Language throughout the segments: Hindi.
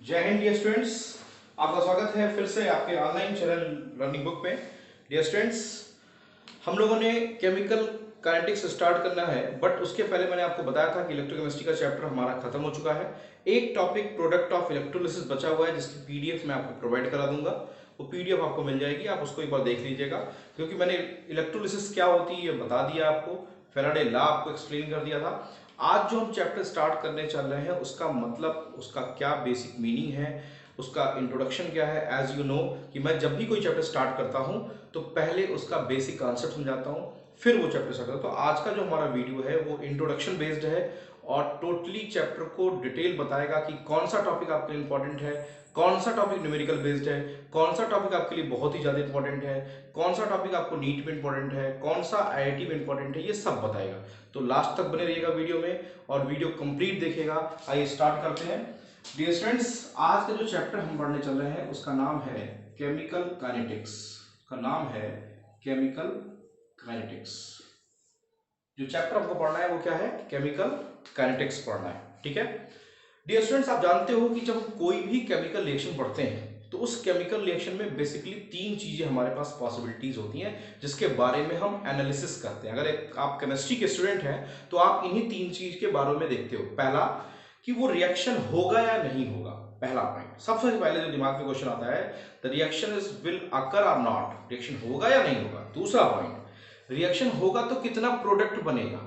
जय हिंद डियर स्टूडेंट्स, आपका स्वागत है फिर से आपके ऑनलाइन चैनल लर्निंग बुक में। डियर स्टूडेंट्स, हम लोगों ने केमिकल काइनेटिक्स स्टार्ट करना है, बट उसके पहले मैंने आपको बताया था कि इलेक्ट्रोकेमिस्ट्री का चैप्टर हमारा खत्म हो चुका है। एक टॉपिक प्रोडक्ट ऑफ इलेक्ट्रोलिसिस बचा हुआ है, जिसकी पीडीएफ मैं आपको प्रोवाइड करा दूंगा। वो पीडीएफ आपको मिल जाएगी, आप उसको एक बार देख लीजिएगा, क्योंकि मैंने इलेक्ट्रोलिसिस क्या होती है ये बता दिया आपको, फैराडे लॉ आपको एक्सप्लेन कर दिया था। आज जो हम चैप्टर स्टार्ट करने चल रहे हैं उसका मतलब, उसका क्या बेसिक मीनिंग है, उसका इंट्रोडक्शन क्या है। एज यू नो कि मैं जब भी कोई चैप्टर स्टार्ट करता हूं तो पहले उसका बेसिक कॉन्सेप्ट समझाता हूं, फिर वो चैप्टर स्टार्ट करता हूं। तो आज का जो हमारा वीडियो है वो इंट्रोडक्शन बेस्ड है और टोटली चैप्टर को डिटेल बताएगा कि कौन सा टॉपिक आपके लिए इंपॉर्टेंट है, कौन सा टॉपिक न्यूमेरिकल बेस्ड है, कौन सा टॉपिक आपके लिए बहुत ही ज्यादा इंपॉर्टेंट है, कौन सा टॉपिक आपको नीट में इंपॉर्टेंट है, कौन सा आईआईटी में इंपॉर्टेंट है, ये सब बताएगा। तो लास्ट तक बने रहिएगा वीडियो में और वीडियो कंप्लीट देखिएगा। आइए स्टार्ट करते हैं। डियर स्टूडेंट्स, आज का जो चैप्टर हम पढ़ने चल रहे हैं उसका नाम है केमिकल काइनेटिक्स। का नाम है केमिकल काइनेटिक्स। जो चैप्टर हमको पढ़ना है वो क्या है? केमिकल काइनेटिक्स पढ़ना है, ठीक है। डियर स्टूडेंट्स, आप जानते हो कि जब हम कोई भी केमिकल रिएक्शन पढ़ते हैं तो उस केमिकल रिएक्शन में बेसिकली तीन चीजें हमारे पास पॉसिबिलिटीज होती हैं, जिसके बारे में हम एनालिसिस करते हैं। अगर आप केमिस्ट्री के स्टूडेंट हैं तो आप इन्हीं तीन चीज के बारे में देखते हो। पहला, कि वो रिएक्शन होगा या नहीं होगा। पहला पॉइंट, सबसे पहले जो दिमाग में क्वेश्चन आता है, the reaction is will occur और नॉट, रिएक्शन होगा या नहीं होगा। दूसरा पॉइंट, रिएक्शन होगा तो कितना प्रोडक्ट बनेगा,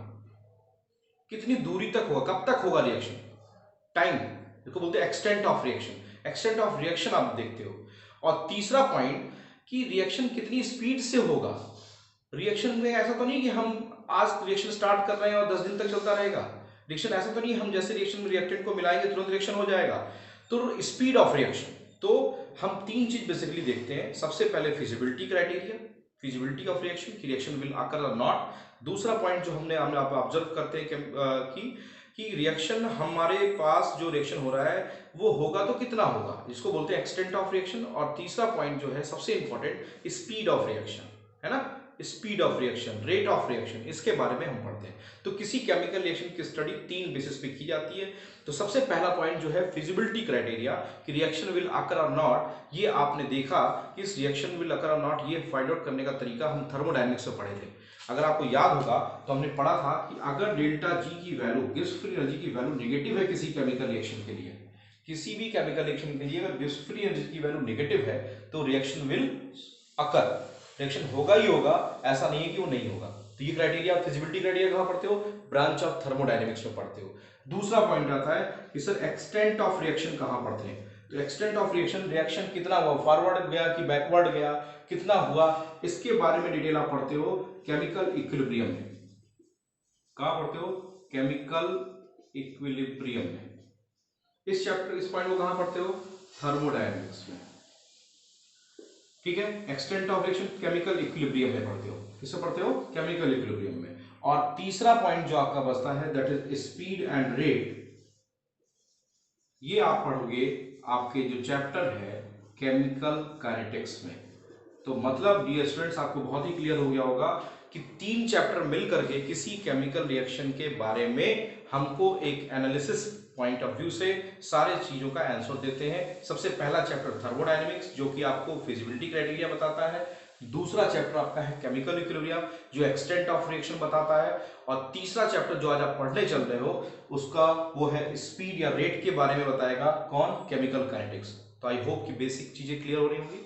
कितनी दूरी तक होगा, कब तक होगा रिएक्शन, टाइम, इसको बोलते हैं extent of reaction. Extent of reaction आप देखते हो। और तीसरा पॉइंट, कि रिएक्शन कितनी स्पीड से होगा। रिएक्शन में ऐसा तो नहीं कि हम आज रिएक्शन स्टार्ट कर रहे हैं और 10 दिन तक चलता रहेगा। रिएक्शन ऐसा तो नहीं हम जैसे रिएक्शन में रिएक्टेंट को मिलाएंगे तुरंत रिएक्शन हो जाएगा। तो स्पीड ऑफ रिएक्शन, तो हम तीन चीज बेसिकली देखते हैं। सबसे पहले feasibility criteria, feasibility of reaction, कि रिएक्शन विल अकर और नॉट। दूसरा पॉइंट जो हमने आप ऑब्जर्व करते हैं कि रिएक्शन हमारे पास जो रिएक्शन हो रहा है वो होगा तो कितना होगा, जिसको बोलते हैं एक्सटेंट ऑफ रिएक्शन। और तीसरा पॉइंट जो है सबसे इंपॉर्टेंट, स्पीड ऑफ रिएक्शन, है ना, speed of reaction, rate of reaction, इसके बारे में हम पढ़ते हैं। तो किसी केमिकल रिएक्शन की स्टडी तीन बेसिस पे की जाती है। तो सबसे पहला पॉइंट जो है फिजिबिलिटी क्राइटेरिया, कि रिएक्शन विल अकर और नॉट। ये आपने देखा कि इस रिएक्शन विल अकर और नॉट, ये फाइंड आउट करने का तरीका हम थर्मोडायनेमिक्स में पढ़े थे। अगर आपको याद होगा तो हमने पढ़ा था कि अगर डेल्टा जी की वैल्यू, गिब्स फ्री एनर्जी की वैल्यू नेगेटिव है किसी केमिकल रिएक्शन के लिए, किसी भी केमिकल रिएक्शन के लिए अगर गिब्स फ्री एनर्जी की वैल्यू नेगेटिव है तो रिएक्शन विल अकर, रिएक्शन होगा ही होगा, ऐसा नहीं है कि वो नहीं होगा। तो ये क्राइटेरिया, फिजिबिलिटी क्राइटेरिया कहां पढ़ते हो? ब्रांच ऑफ थर्मोडायनेमिक्स में पढ़ते हो। दूसरा पॉइंट आता है कि सर एक्सटेंट ऑफ रिएक्शन कहां पढ़ते हैं? तो एक्सटेंट ऑफ रिएक्शन, रिएक्शन कितना हुआ, फॉरवर्ड गया कि बैकवर्ड गया, कितना हुआ, इसके बारे में डिटेल आप पढ़ते हो केमिकल इक्विलिब्रियम में। कहां पढ़ते हो? केमिकल इक्विलिब्रियम में। इस चैप्टर, इस पॉइंट को कहां पढ़ते हो? थर्मोडायनेमिक्स में, ठीक है। Extent of reaction chemical equilibrium में पढ़ते हो। किससे पढ़ते हो? केमिकल इक्विलिब्रियम में। और तीसरा पॉइंट जो आपका बचता है that is speed and rate. ये आप पढ़ोगे आपके जो चैप्टर है केमिकल काइनेटिक्स में। तो मतलब डियर स्टूडेंट्स, आपको बहुत ही क्लियर हो गया होगा कि तीन चैप्टर मिल करके किसी केमिकल रिएक्शन के बारे में हमको एक एनालिसिस पॉइंट ऑफ व्यू से सारे चीजों का आंसर देते हैं। सबसे पहला चैप्टर थर्मोडायनेमिक्स, जो कि आपको फिजिबिलिटी क्राइटेरिया बताता है। दूसरा चैप्टर आपका है केमिकल इक्विलिब्रियम, जो एक्सटेंट ऑफ रिएक्शन बताता है। और तीसरा चैप्टर जो आज आप पढ़ने चल रहे हो उसका वो है स्पीड या रेट के बारे में बताएगा कौन? Chemical kinetics. तो आई होप कि बेसिक चीजें क्लियर हो रही होंगी।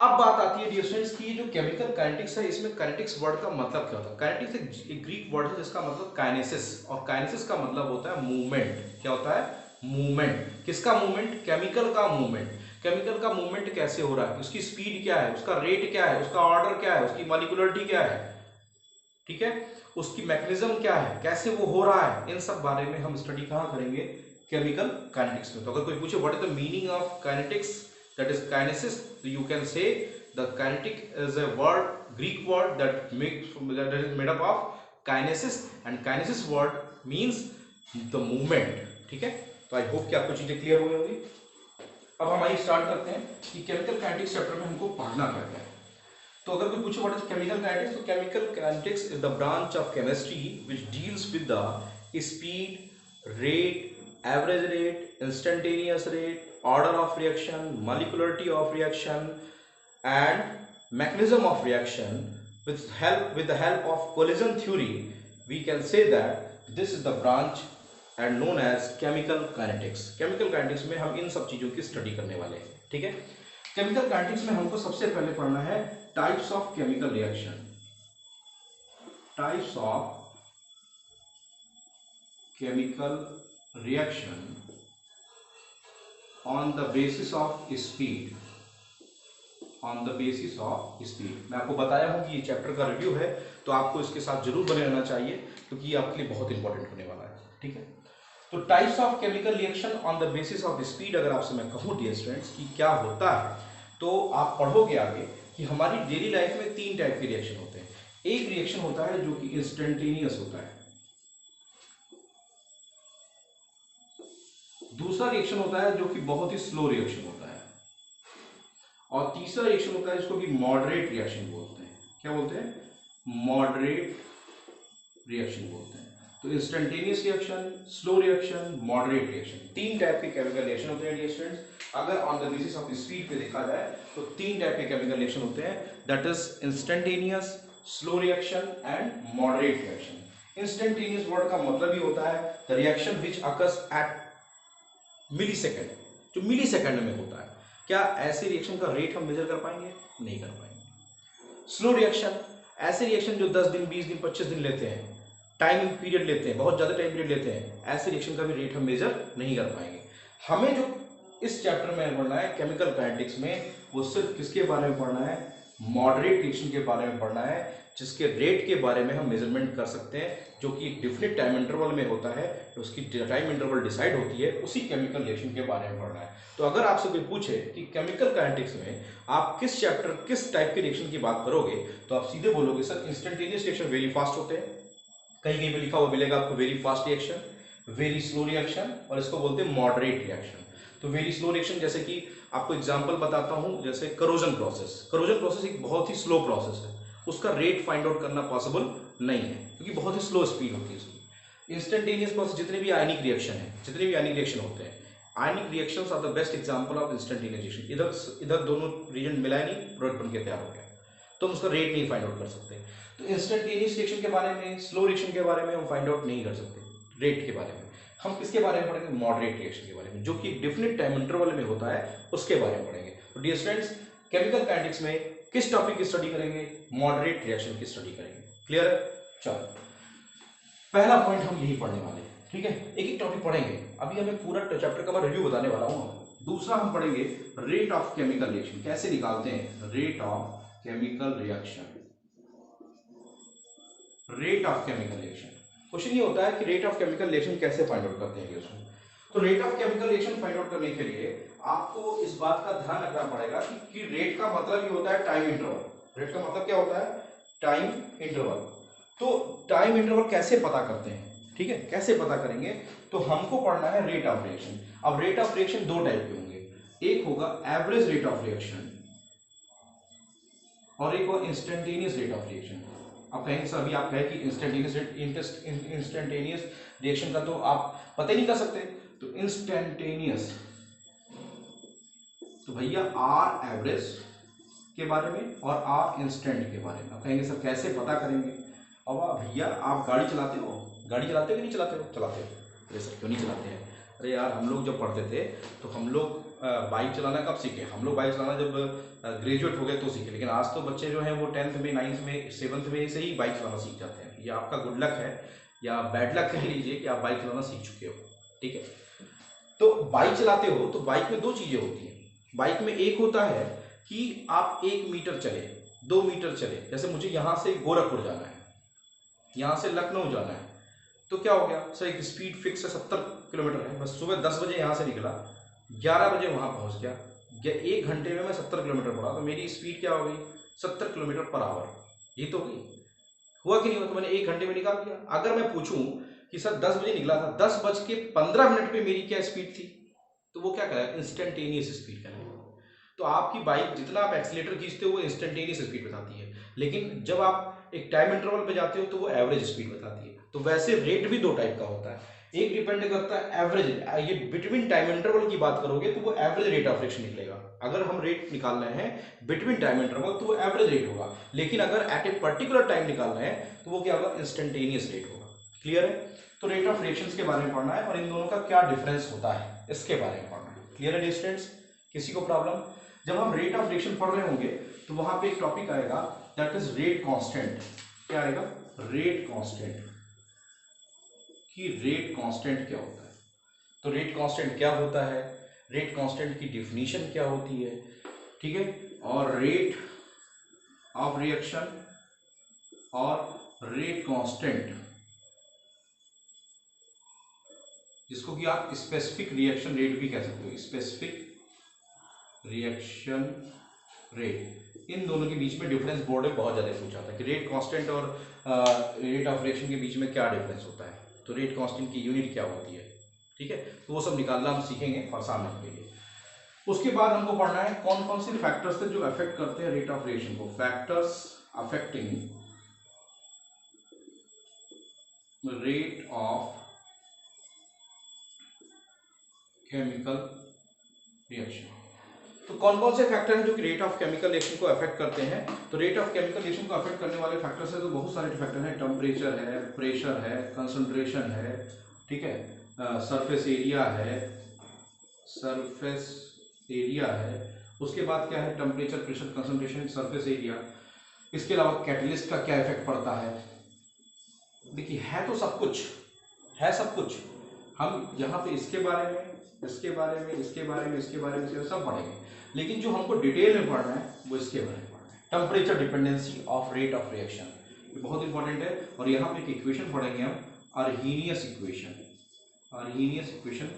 अब बात आती है डियर स्टूडेंट्स की, जो केमिकल काइनेटिक्स है इसमें काइनेटिक्स वर्ड का मतलब क्या होता है? काइनेटिक्स एक ग्रीक वर्ड है जिसका मतलब काइनेसिस, और काइनेसिस का मतलब होता है मूवमेंट। क्या होता है? मूवमेंट। किसका मूवमेंट? केमिकल का मूवमेंट। केमिकल का मूवमेंट कैसे हो रहा है, उसकी स्पीड क्या है, उसका रेट क्या है, उसका ऑर्डर क्या है, उसकी मॉलिक्यूलरिटी क्या है, ठीक है, उसकी मैकेनिज्म क्या है, कैसे वो हो रहा है, इन सब बारे में हम स्टडी कहां करेंगे? केमिकल काइनेटिक्स में। तो अगर कोई पूछे what is the meaning of kinetics, that is kinesis, so you can say the kinetic is a word, Greek word that is made up of kinesis, and kinesis word means the movement, ठीक है। तो आई होप कि आपको चीजें क्लियर हो गई होगी। अब हम आइए स्टार्ट करते हैं कि केमिकल काइनेटिक्स चैप्टर में हमको पढ़ना क्या क्या है। तो अगर कोई पूछे व्हाट इज केमिकल काइनेटिक्स, तो chemical kinetics is the branch of chemistry which deals with the speed, rate, average rate, instantaneous rate, order of reaction, molecularity of reaction and mechanism of reaction with the help of collision theory, we can say that this is the branch and known as chemical kinetics. chemical kinetics में हम इन सब चीजों की स्टडी करने वाले हैं, ठीक है। chemical kinetics में हमको सबसे पहले पढ़ना है types of chemical reaction. types of chemical reaction on the basis of speed. On the basis of speed. मैं आपको बताया हूं कि ये चैप्टर का रिव्यू है, तो आपको इसके साथ जरूर बने रहना चाहिए क्योंकि ये आपके लिए बहुत इंपॉर्टेंट होने वाला है, ठीक है। तो types of chemical reaction on the basis of speed, अगर आपसे मैं कहूं डियर स्टूडेंट्स कि क्या होता है, तो आप पढ़ोगे आगे कि हमारी डेली लाइफ में 3 टाइप के रिएक्शन होते हैं। एक रिएक्शन होता है जो कि इंस्टेंटेनियस होता है, दूसरा रिएक्शन होता है जो कि बहुत ही स्लो रिएक्शन होता है, और तीसरा रिएक्शन होता है जिसको कि मॉडरेट रिएक्शन बोलते हैं। क्या बोलते हैं? मॉडरेट रिएक्शन बोलते हैं। तो instantaneous reaction, slow reaction, moderate reaction, 3 type के केमिकल रिएक्शन होते हैं डियर स्टूडेंट्स। अगर on the basis of speed पे देखा जाए तो 3 टाइप के केमिकल रिएक्शन होते हैं, that is instantaneous, slow reaction and moderate reaction. Instantaneous word का मतलब ही होता है the reaction which occurs at millisecond, जो मिली सेकेंड में होता है। क्या ऐसे रिएक्शन का रेट हम मेजर कर पाएंगे? नहीं कर पाएंगे। स्लो रिएक्शन, ऐसे रिएक्शन जो 10 दिन, 20 दिन, 25 दिन लेते हैं, टाइम पीरियड लेते हैं, बहुत ज्यादा टाइम पीरियड लेते हैं, ऐसे रिएक्शन का भी रेट हम मेजर नहीं कर पाएंगे। हमें जो इस चैप्टर में पढ़ना है केमिकल काइनेटिक्स में, वो सिर्फ किसके बारे में पढ़ना है? मॉडरेट रिएक्शन के बारे में पढ़ना है, जिसके रेट के बारे में हम मेजरमेंट कर सकते हैं, जो कि एक डिफरेंट टाइम इंटरवल में होता है, उसकी टाइम इंटरवल डिसाइड होती है, उसी केमिकल रिएक्शन के बारे में पढ़ना है। तो अगर आपसे कोई पूछे कि केमिकल काइनेटिक्स में आप किस चैप्टर, किस टाइप के रिएक्शन की बात करोगे, तो आप सीधे बोलोगे sir instantaneous reaction very fast होते हैं, कहीं कहीं पे लिखा हुआ मिलेगा आपको very fast reaction, very slow reaction, और इसको बोलते हैं मॉडरेट रिएक्शन। तो वेरी स्लो रिएक्शन, जैसे कि आपको एग्जांपल बताता हूं, जैसे करोजन प्रोसेस। करोजन प्रोसेस एक बहुत ही स्लो प्रोसेस है, उसका रेट फाइंड आउट करना पॉसिबल नहीं है क्योंकि बहुत ही स्लो स्पीड होती है उसकी। इंस्टेंटेनियस प्रोसेस, जितने भी आयनिक रिएक्शन है, जितने भी आयनिक रिएक्शन होते हैं, ionic reactions are the best example of instantaneous reaction. इधर दोनों रीजन मिलाया नहीं, प्रोडक्ट बन के तैयार हो गया, तो हम उसका रेट नहीं फाइंड आउट कर सकते। तो इंस्टेंटेनियस रिएक्शन के बारे में, स्लो रिएक्शन के बारे में हम फाइंड आउट नहीं कर सकते रेट के बारे में। हम किसके बारे में पढ़ेंगे? मॉडरेट रिएक्शन के बारे में, जो कि डिफिनिट टाइम इंटरवल में होता है, उसके बारे में पढ़ेंगे। तो डियर स्टूडेंट्स, केमिकल काइनेटिक्स में किस टॉपिक की स्टडी करेंगे? मॉडरेट रिएक्शन की स्टडी करेंगे। क्लियर है? चलो, पहला पॉइंट हम यही पढ़ने वाले हैं, ठीक है। एक एक टॉपिक पढ़ेंगे, अभी हमें पूरा चैप्टर का मैं रिव्यू बताने वाला हूँ। दूसरा हम पढ़ेंगे रेट ऑफ केमिकल रिएक्शन, कैसे निकालते हैं rate of chemical reaction. Rate of chemical reaction question ये होता है कि रेट ऑफ केमिकल रिएक्शन कैसे फाइंड आउट करते हैं उसमें। तो rate of chemical reaction find out करने के लिए आपको इस बात का ध्यान रखना पड़ेगा कि रेट का मतलब ये होता है टाइम इंटरवल। रेट का मतलब क्या होता है? Time interval. तो टाइम इंटरवल कैसे पता करते हैं, ठीक है, कैसे पता करेंगे? तो हमको पढ़ना है रेट ऑफ रिएक्शन। अब रेट ऑफ रिएक्शन 2 टाइप के होंगे, एक होगा एवरेज रेट ऑफ रिएक्शन और एक होगा इंस्टेंटेनियस रेट ऑफ रिएक्शन। आप कहेंगे सर अभी आप कहें कि इंस्टेंटेनियस रिएक्शन का तो आप पता ही नहीं कर सकते, तो इंस्टेंटेनियस, तो भैया आर एवरेज के बारे में और आर इंस्टेंट के बारे में। आप कहेंगे सर कैसे पता करेंगे? अब भैया आप गाड़ी चलाते हो, गाड़ी चलाते हो कि नहीं चलाते हो? चलाते हो। अरे सर क्यों नहीं चलाते हैं? अरे यार हम लोग जब पढ़ते थे तो हम लोग बाइक चलाना कब सीखे? हम लोग बाइक चलाना जब ग्रेजुएट हो गए तो सीखे, लेकिन आज तो बच्चे जो हैं वो 10th में, 9th में, 7th में से ही बाइक चलाना सीख जाते हैं। ये आपका गुड लक है या बैड लक कह लीजिए कि आप बाइक चलाना सीख चुके हो, ठीक है। तो बाइक चलाते हो तो बाइक में 2 चीजें होती हैं। बाइक में एक होता है कि आप 1 मीटर चले, 2 मीटर चले, जैसे मुझे यहाँ से गोरखपुर जाना है, यहाँ से लखनऊ जाना है, तो क्या हो गया सर, एक स्पीड फिक्स है 70 किलोमीटर है, बस सुबह 10 बजे यहाँ से निकला, 11 बजे वहाँ पहुँच गया, 1 घंटे में मैं 70 किलोमीटर पड़ा, तो मेरी स्पीड क्या हो गई? 70 किलोमीटर पर आवर। ये तो हुई, हुआ कि नहीं हुआ? तो मैंने 1 घंटे में निकाल दिया। अगर मैं पूछूं कि सर 10 बजे निकला था, 10:15 पे मेरी क्या स्पीड थी, तो वो क्या करेगा? इंस्टेंटेनियस स्पीड करेगा। तो आपकी बाइक जितना आप एक्सीलेटर खींचते हो वो इंस्टेंटेनियस स्पीड बताती है, लेकिन जब आप एक टाइम इंटरवल पे जाते हो तो वो एवरेज स्पीड बताती है। तो वैसे रेट भी 2 टाइप का होता है, एक डिपेंड करता है एवरेज, ये बिटवीन टाइम इंटरवल की बात करोगे तो वो एवरेज रेट ऑफ रिएक्शन निकलेगा। अगर हम रेट निकाल रहे हैं बिटवीन टाइम इंटरवल तो वो एवरेज रेट होगा, लेकिन अगर एट ए पर्टिकुलर टाइम निकाल रहे हैं तो वो क्या होगा, इंस्टेंटेनियस रेट होगा। क्लियर है? तो रेट ऑफ रिएक्शंस के बारे में पढ़ना है और इन दोनों का क्या डिफरेंस होता है इसके बारे में पढ़ना है। क्लियर है स्टूडेंट्स? किसी को प्रॉब्लम? जब हम रेट ऑफ रिएक्शन पढ़ रहे होंगे तो वहां पे एक टॉपिक आएगा दैट इज रेट कांस्टेंट। क्या आएगा? Rate constant. कि रेट कांस्टेंट क्या होता है। तो रेट कांस्टेंट क्या होता है, रेट कांस्टेंट की डिफिनीशन क्या होती है, ठीक है, और रेट ऑफ रिएक्शन और रेट कांस्टेंट, जिसको कि आप स्पेसिफिक रिएक्शन रेट भी कह सकते हो, स्पेसिफिक रिएक्शन रेट। इन दोनों के बीच में डिफरेंस बोर्ड में बहुत ज्यादा पूछा था कि रेट कांस्टेंट और रेट ऑफ रिएक्शन के बीच में क्या डिफरेंस होता है, तो रेट कांस्टेंट की यूनिट क्या होती है, ठीक है, तो वो सब निकालना हम सीखेंगे फॉर के लिए। उसके बाद हमको पढ़ना है कौन कौन से फैक्टर्स थे जो अफेक्ट करते हैं रेट ऑफ रिएक्शन को। Factors affecting rate of chemical reaction. तो कौन कौन से फैक्टर हैं जो कि रेट ऑफ केमिकल रिएक्शन को अफेक्ट करते हैं। तो रेट ऑफ केमिकल रिएक्शन को अफेक्ट करने वाले फैक्टर्स है तो बहुत सारे फैक्टर हैं। टेम्परेचर है, प्रेशर है, कंसंट्रेशन है, ठीक है, सरफेस एरिया है, सरफेस एरिया है, उसके बाद क्या है, temperature, pressure, concentration, surface area. इसके अलावा कैटलिस्ट का क्या इफेक्ट पड़ता है। देखिए है तो सब कुछ, है सब कुछ, हम यहाँ पे इसके बारे में, इसके बारे में, इसके बारे में, इसके बारे में सब पढ़ेंगे, लेकिन जो हमको डिटेल में पढ़ना है वो इसके बारे में पढ़ना है। Temperature dependency of rate of reaction, ये बहुत इंपॉर्टेंट है। और यहाँ पे एक इक्वेशन पढ़ेंगे हम, Arrhenius equation, Arrhenius equation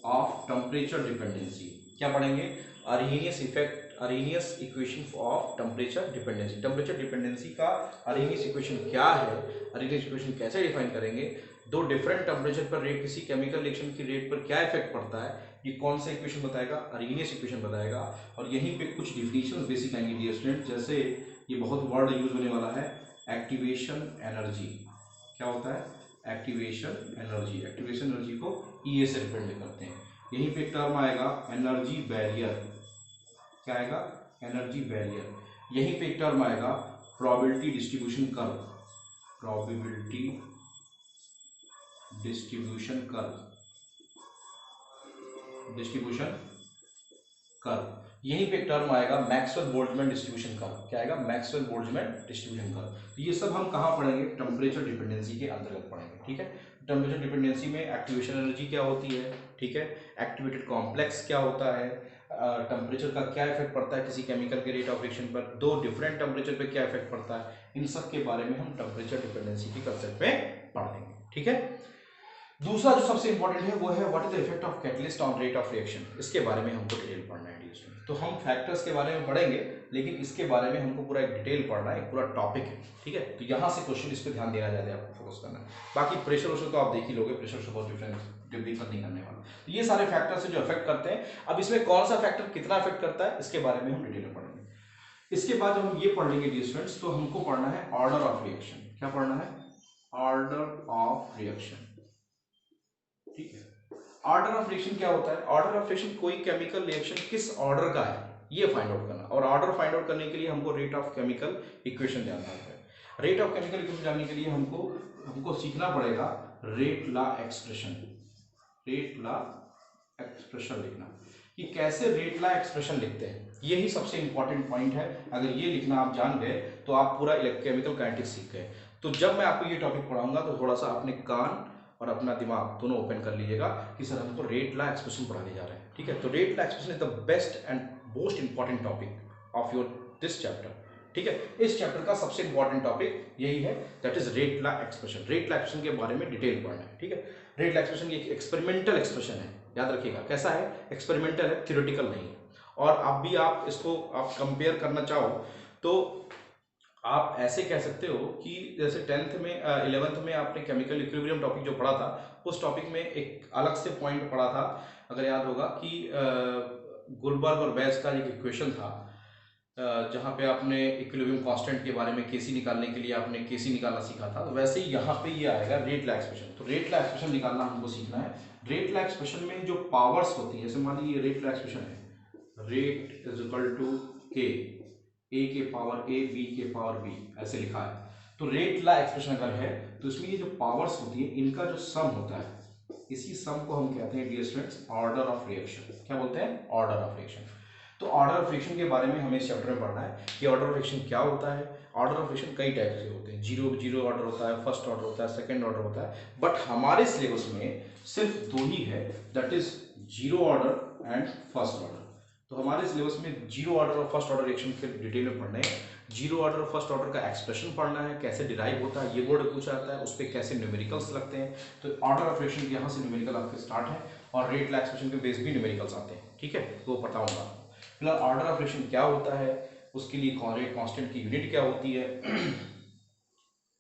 of temperature dependency. क्या पढ़ेंगे? Arrhenius effect, Arrhenius equation of temperature dependency. Temperature dependency का अर्हीनियस इक्वेशन क्या है, अर्हीनियस इक्वेशन कैसे डिफाइन करेंगे, दो डिफरेंट टेम्परेचर पर रेट, किसी केमिकल रिएक्शन की रेट पर क्या इफेक्ट पड़ता है, ये कौन सा इक्वेशन बताएगा, अर्हीनियस इक्वेशन बताएगा। और यहीं पे कुछ डिफिनीशन बेसिक आएंगे डियर स्टूडेंट, जैसे ये बहुत वर्ड यूज होने वाला है, एक्टिवेशन एनर्जी। क्या होता है? Activation energy. एक्टिवेशन एनर्जी को ई से रिप्रेजेंट करते हैं। यहीं पे टर्म आएगा एनर्जी बैरियर। क्या आएगा? Energy barrier. यहीं पे टर्म आएगा probability distribution curve, probability distribution curve, distribution curve. यहीं पे टर्म आएगा मैक्सवेल बोल्ट्जमैन डिस्ट्रीब्यूशन कर्व। क्या आएगा? Maxwell Boltzmann distribution curve. तो ये सब हम कहाँ पढ़ेंगे? टेम्परेचर डिपेंडेंसी के अंतर्गत पढ़ेंगे, ठीक है। टेम्परेचर डिपेंडेंसी में एक्टिवेशन एनर्जी क्या होती है, ठीक है, एक्टिवेटेड कॉम्प्लेक्स क्या होता है, टेम्परेचर का क्या इफेक्ट पड़ता है किसी केमिकल के रेट ऑफ रिएक्शन पर, दो डिफरेंट टेम्परेचर पे क्या इफेक्ट पड़ता है, इन सब के बारे में हम टेम्परेचर डिपेंडेंसी के कंसेप्ट में पढ़ लेंगे, ठीक है। दूसरा जो सबसे इंपॉर्टेंट है वो है what is the effect of catalyst on rate of reaction. इसके बारे में हमको डिटेल पढ़ना है डियर स्टूडेंट। तो हम फैक्टर्स के बारे में पढ़ेंगे, लेकिन इसके बारे में हमको पूरा एक डिटेल पढ़ना है, एक पूरा टॉपिक है, ठीक है। तो यहाँ से क्वेश्चन इस पर ध्यान देना ज्यादा आपको फोकस करना है। बाकी प्रेशर वोशर तो आप देख ही लोगे, प्रेशर से बहुत दिक्कत नहीं करने वाला। तो ये सारे फैक्टर्स जो अफेक्ट करते हैं, अब इसमें कौन सा फैक्टर कितना अफेक्ट करता है इसके बारे में हम डिटेल में पढ़ेंगे। इसके बाद जब हम ये पढ़ लेंगे डियर स्टूडेंट्स, तो हमको पढ़ना है ऑर्डर ऑफ रिएक्शन। क्या पढ़ना है? ऑर्डर ऑफ रिएक्शन, ठीक है। ऑर्डर ऑफ रिएक्शन क्या होता है? ऑर्डर ऑफ रिएक्शन कोई केमिकल रिएक्शन किस ऑर्डर का है ये फाइंड आउट करना, और ऑर्डर फाइंड आउट करने के लिए हमको रेट ऑफ केमिकल इक्वेशन जानना है। रेट ऑफ केमिकल इक्वेशन जानने के लिए हमको सीखना पड़ेगा rate law expression, rate law expression लिखना, कि कैसे रेट लॉ एक्सप्रेशन लिखते हैं। यही सबसे इंपॉर्टेंट पॉइंट है। अगर ये लिखना आप जान गए तो आप पूरा केमिकल काइनेटिक्स सीख गए। तो जब मैं आपको ये टॉपिक पढ़ाऊंगा तो थोड़ा सा अपने कान और अपना दिमाग दोनों ओपन कर लीजिएगा कि सर हमको रेट लॉ एक्सप्रेशन पढ़ाने जा रहे हैं, ठीक है। तो rate law expression is the best and most important topic of your this chapter, ठीक है। इस चैप्टर का सबसे इंपॉर्टेंट टॉपिक यही है, that is rate law expression. Rate law expression के बारे में डिटेल पढ़ना है, ठीक है। रेट लॉ एक्सप्रेशन एक एक्सपेरिमेंटल एक्सप्रेशन है, याद रखिएगा। कैसा है? एक्सपेरिमेंटल है, थ्योरेटिकल नहीं है। और अब भी आप इसको आप कंपेयर करना चाहो तो आप ऐसे कह सकते हो कि जैसे 10th में 11th में आपने केमिकल इक्विलिब्रियम टॉपिक जो पढ़ा था, उस टॉपिक में एक अलग से पॉइंट पढ़ा था, अगर याद होगा, कि गुलबर्ग और बैच का एक इक्वेशन था, जहाँ पे आपने इक्विलिब्रियम कांस्टेंट के बारे में केसी निकालने के लिए आपने केसी निकालना सीखा था, तो वैसे ही यहाँ पे ये आएगा रेट ला एक्सप्रेशन। तो रेट ला एक्सप्रेशन निकालना हमको सीखना है। रेट ला एक्सप्रेशन में जो पावर्स होती है, जैसे मान लीजिए रेट ला एक्सप्रेशन है, रेट इज इक्वल टू के, ए के पावर ए, बी के पावर बी, ऐसे लिखा है। तो रेट ला एक्सप्रेशन अगर है तो इसमें ये जो पावर्स होती है इनका जो सम होता है, इसी सम को हम कहते हैं dear students order of reaction. क्या बोलते हैं? Order of reaction. तो ऑर्डर ऑफ रिएक्शन के बारे में हमें इस चैप्टर में पढ़ना है कि ऑर्डर ऑफ रिएक्शन क्या होता है। ऑर्डर ऑफ रिएक्शन कई टाइप से होते हैं, जीरो ऑर्डर होता है, फर्स्ट ऑर्डर होता है, सेकंड ऑर्डर होता है, बट हमारे सिलेबस में सिर्फ दो ही है, that is zero order and first order. तो हमारे सिलेबस में जीरो ऑर्डर और फर्स्ट ऑर्डर रिएक्शन के डिटेल में पढ़ना है। जीरो ऑर्डर और फर्स्ट ऑर्डर का एक्सप्रेशन पढ़ना है, कैसे डिराइव होता है, ये बोर्ड पूछा जाता है, उस पर कैसे न्यूमेरिकल्स लगते हैं। तो ऑर्डर ऑफ रिएक्शन यहाँ से न्यूमेरिकल आपके स्टार्ट है, और रेट ला एक्सप्रेशन के बेस भी न्यूमेरिकल्स आते हैं, ठीक है, वो बताऊंगा। फिलहाल ऑर्डर ऑफ रिएक्शन क्या होता है, उसके लिए रेट कांस्टेंट की यूनिट क्या होती है।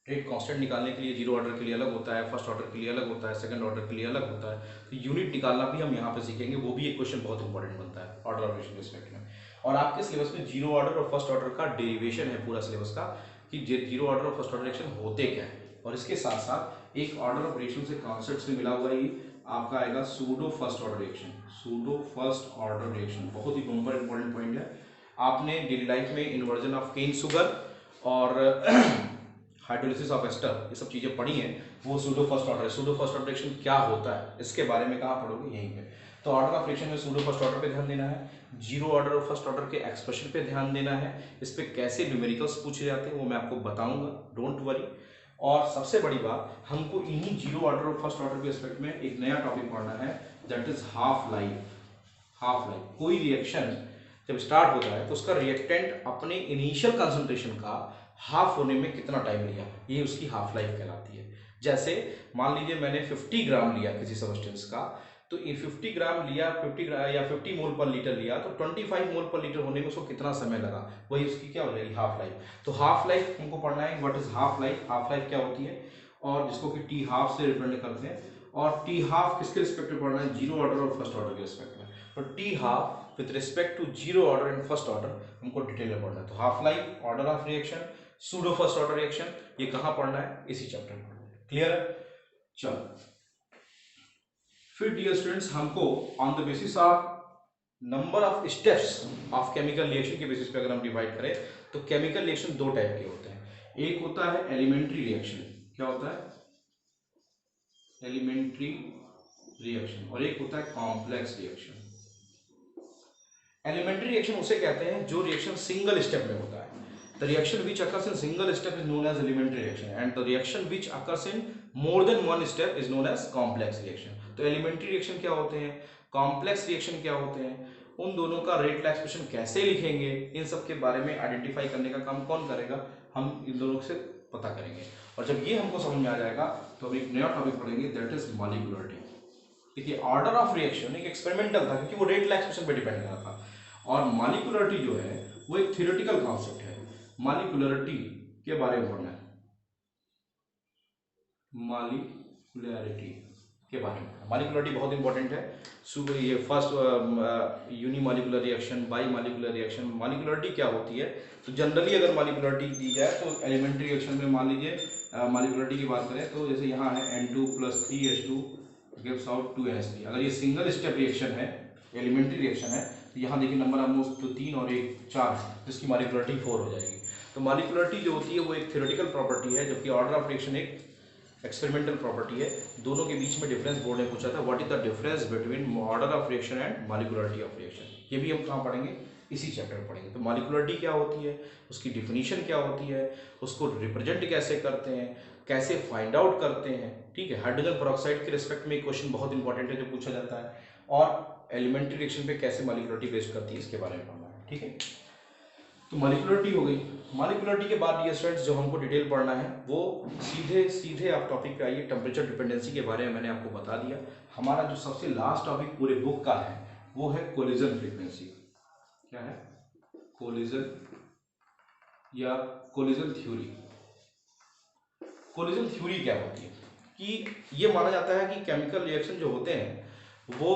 रेट कांस्टेंट निकालने के लिए जीरो ऑर्डर के लिए अलग होता है, फर्स्ट ऑर्डर के लिए अलग होता है, सेकंड ऑर्डर के लिए अलग होता है। तो यूनिट निकालना भी हम यहाँ पे सीखेंगे, वो भी एक क्वेश्चन बहुत इंपॉर्टेंट बनता है ऑर्डर ऑफ रिएक्शन के रिस्पेक्ट में। और आपके सिलेबस में जीरो ऑर्डर और फर्स्ट ऑर्डर का डेरिवेशन है पूरा सिलेबस का, कि जीरो ऑर्डर और फर्स्ट ऑर्डर रिएक्शन होते क्या है। और इसके साथ साथ एक ऑर्डर ऑफ रिएक्शन से कॉन्सेप्ट से मिला हुआ ही आपका आएगा pseudo first order reaction. Pseudo first order reaction बहुत ही इंपॉर्टेंट पॉइंट है। आपने डेली लाइफ में इन्वर्जन ऑफ केन शुगर और हाइड्रोलिसिस ऑफ एस्टर ये सब चीजें पढ़ी हैं, वो सूडो फर्स्ट ऑर्डर है। सूडो फर्स्ट ऑर्डर रिएक्शन क्या होता है इसके बारे में कहाँ पढ़ोगे? यहीं पे। तो ऑर्डर ऑफ रिएक्शन में सूडो फर्स्ट ऑर्डर पे ध्यान देना है, जीरो ऑर्डर और फर्स्ट ऑर्डर के एक्सप्रेशन पे ध्यान देना है, इस पे कैसे न्यूमेरिकल्स पूछे जाते हैं वो मैं आपको बताऊंगा, डोंट वरी। और सबसे बड़ी बात, हमको इन्हीं जीरो ऑर्डर और फर्स्ट ऑर्डर के रिस्पेक्ट में एक नया टॉपिक पढ़ना है, that is half life. Half life, कोई रिएक्शन जब स्टार्ट होता है तो उसका रिएक्टेंट अपने इनिशियल कंसंट्रेशन का हाफ होने में कितना टाइम लिया, ये उसकी हाफ लाइफ कहलाती है। जैसे मान लीजिए मैंने 50 ग्राम लिया किसी सब्सटेंस का, तो ये 50 ग्राम लिया, 50 ग्राम या 50 मोल पर लीटर लिया, तो 25 मोल पर लीटर होने में उसको कितना समय लगा, वही उसकी क्या हो जाएगी? Half life. तो हाफ लाइफ हमको पढ़ना है, what is half life, half life क्या होती है, और जिसको कि टी हाफ से रिप्रेजेंट करते हैं। और टी हाफ किसके रिस्पेक्ट में पढ़ना है? जीरो ऑर्डर और फर्स्ट ऑर्डर के रिस्पेक्ट में। तो T half with respect to zero order and first order हमको डिटेल में पढ़ना है। तो half life, order of reaction, pseudo first order reaction, ये कहाँ पढ़ना है? इसी चैप्टर में पढ़ना है। क्लियर है? चलो फिर डियर स्टूडेंट्स, हमको on the basis of number of steps of chemical reaction के बेसिस पे अगर हम डिवाइड करें तो केमिकल रिएक्शन दो टाइप के होते हैं। एक होता है एलिमेंट्री रिएक्शन, क्या होता है? Elementary reaction. और एक होता है कॉम्प्लेक्स रिएक्शन। एलिमेंट्री रिएक्शन उसे कहते हैं जो रिएक्शन सिंगल स्टेप में होता है। The reaction which occurs in single step is known as elementary reaction, and the reaction which occurs in more than one step is known as complex reaction. तो elementary reaction क्या होते हैं, complex reaction क्या होते हैं, उन दोनों का रेट ला एक्सप्रेशन कैसे लिखेंगे, इन सब के बारे में आइडेंटिफाई करने का काम कौन करेगा? हम इन दोनों से पता करेंगे। और जब ये हमको समझ में आ जाएगा तो हम एक नया टॉपिक पढ़ेंगे, दैट इज मॉलिक्यूलरिटी। देखिए ऑर्डर ऑफ रिएक्शन एक एक्सपेरिमेंटल था क्योंकि वो रेट ला एक्सप्रेशन पे डिपेंड कर रहा था, और मॉलिक्यूलरिटी जो है वो एक थ्योरेटिकल कॉन्सेप्ट है। मॉलिक्यूलरिटी के बारे में पढ़ना है, मॉलिक्यूलरिटी के बारे में। मॉलिक्यूलरिटी बहुत इंपॉर्टेंट है। ये first unimolecular reaction, by molecular reaction, molecularity क्या होती है? तो जनरली अगर मॉलिक्यूलरिटी दी जाए तो एलिमेंट्री रिएक्शन में मान लीजिए मॉलिक्यूलरिटी की बात करें तो जैसे यहाँ है N2 + 3H2 gives out 2NH3। अगर ये सिंगल स्टेप रिएक्शन है, एलिमेंट्री रिएक्शन है, तो यहाँ देखिए नंबर ऑलमोस्ट 3 और 1 4, जिसकी मॉलिक्यूलरिटी 4 हो जाएगी। तो मॉलिक्यूलरिटी जो होती है वो एक थ्योरेटिकल प्रॉपर्टी है, जबकि ऑर्डर ऑफ रिएक्शन एक एक्सपेरिमेंटल प्रॉपर्टी है। दोनों के बीच में डिफरेंस बोर्ड ने पूछा था, what is the difference between order of reaction and molecularity of reaction. ये भी हम कहाँ पढ़ेंगे? इसी चैप्टर में पढ़ेंगे। तो मॉलिक्यूलरिटी क्या होती है, उसकी डिफिनीशन क्या होती है, उसको रिप्रेजेंट कैसे करते हैं, कैसे फाइंड आउट करते हैं, ठीक है। हाइड्रोजन पेरोक्साइड के रिस्पेक्ट में एक क्वेश्चन बहुत इंपॉर्टेंट है जो पूछा जाता है, और एलिमेंट्री रिएक्शन पे कैसे मॉलिक्यूलरिटी बेस्ड करती है, इसके बारे में पढ़ना है, ठीक है। तो मॉलिक्यूलरिटी हो गई। मॉलिक्यूलरिटी के बाद ये स्टूडेंट्स जो हमको डिटेल पढ़ना है वो सीधे आप टॉपिक पे आइए। टेम्परेचर डिपेंडेंसी के बारे में मैंने आपको बता दिया। हमारा जो सबसे लास्ट टॉपिक पूरे बुक का है वो है कोलिजन फ्रीक्वेंसी। क्या है? कोलिजन या कोलिजन थ्योरी। कोलिजन थ्योरी क्या होती है कि ये माना जाता है कि केमिकल रिएक्शन जो होते हैं वो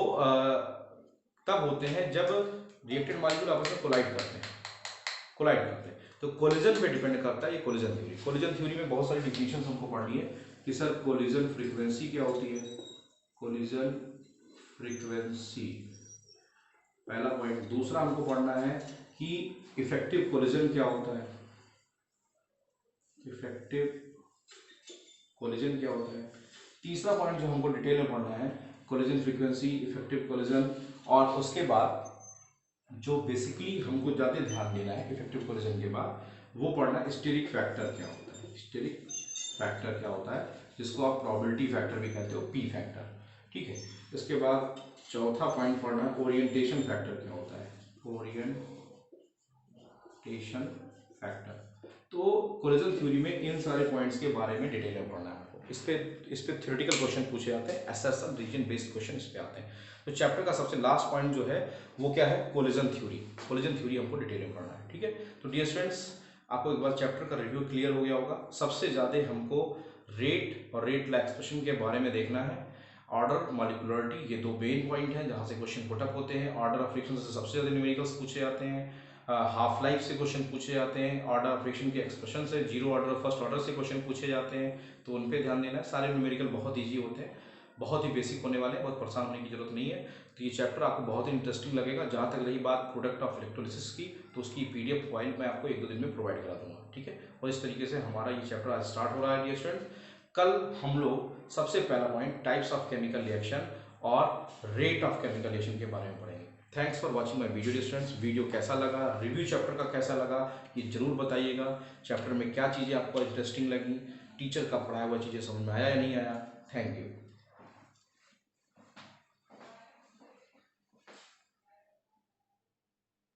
तब होते हैं जब रिएक्टेड मॉलिक्यूल आपस में कोलाइड करते हैं। कोलाइड करते हैं। तो कोलिजन पे डिपेंड करता है ये कोलिजन थ्योरी। कोलिजन थ्योरी में बहुत सारी डिफिनेशन हमको पढ़नी है कि सर कोलिजन फ्रीक्वेंसी क्या होती है, कोलिजन फ्रीक्वेंसी पहला पॉइंट। दूसरा हमको पढ़ना है कि इफेक्टिव कोलिजन क्या होता है, इफेक्टिव कोलिजन क्या होता है। तीसरा पॉइंट जो हमको डिटेल में पढ़ना है कोलिजन फ्रीक्वेंसी, इफेक्टिव कोलिजन, और उसके बाद जो बेसिकली हमको ज़्यादा ध्यान देना है इफेक्टिव कोलिजन के बाद वो पढ़ना है स्टेरिक फैक्टर क्या होता है, स्टेरिक फैक्टर क्या होता है, जिसको आप प्रोबेबिलिटी फैक्टर भी कहते हो, पी फैक्टर, ठीक है। इसके बाद चौथा पॉइंट पढ़ना है ओरिएंटेशन फैक्टर क्या होता है, ओरिएंटेशन फैक्टर। तो कोलिजन थ्योरी में इन सारे पॉइंट्स के बारे में डिटेल में पढ़ना है आपको। इस पे थ्योरेटिकल क्वेश्चन पूछे जाते हैं, असर्शन रीजन बेस्ड क्वेश्चन इस पे आते हैं। तो चैप्टर का सबसे लास्ट पॉइंट जो है वो क्या है, कोलिजन थ्योरी। कोलिजन थ्योरी हमको डिटेल में पढ़ना है, ठीक है। तो डियर स्टूडेंट्स, आपको एक बार चैप्टर का रिव्यू क्लियर हो गया होगा। सबसे ज़्यादा हमको रेट और रेट ला एक्सप्रेशन के बारे में देखना है। ऑर्डर, मॉलिक्यूलरिटी, ये दो मेन पॉइंट हैं जहाँ से क्वेश्चन पुटअप होते हैं। ऑर्डर ऑफ फ्रिक्शन से सबसे ज़्यादा न्यूमेरिकल्स पूछे जाते हैं, हाफ लाइफ से क्वेश्चन पूछे जाते हैं, ऑर्डर ऑफ फ्रिक्शन के एक्सप्रेशन से, जीरो ऑर्डर और फर्स्ट ऑर्डर से क्वेश्चन पूछे जाते हैं, तो उन पे ध्यान देना है। सारे न्यूमेरिकल बहुत ईजी होते हैं, बहुत ही बेसिक होने वाले हैं, बहुत परेशान होने की जरूरत नहीं है। तो ये चैप्टर आपको बहुत ही इंटरेस्टिंग लगेगा। जहाँ तक रही बात प्रोडक्ट ऑफ इलेक्ट्रोलिसिस की, तो उसकी PDF फाइल मैं आपको 1-2 दिन में प्रोवाइड करा दूंगा, ठीक है। और इस तरीके से हमारा ये चैप्टर आज स्टार्ट हो रहा है डियर स्टूडेंट। कल हम लोग सबसे पहला point types of chemical reaction और रेट ऑफ केमिकल रिएक्शन के बारे में पढ़ेंगे। Thanks for watching my video students. Video कैसा लगा, रिव्यू चैप्टर का कैसा लगा, ये जरूर बताइएगा। चैप्टर में क्या चीज़ें आपको इंटरेस्टिंग लगी, टीचर का पढ़ाया हुआ चीज़ें समझ में आया या नहीं आया। Thank you.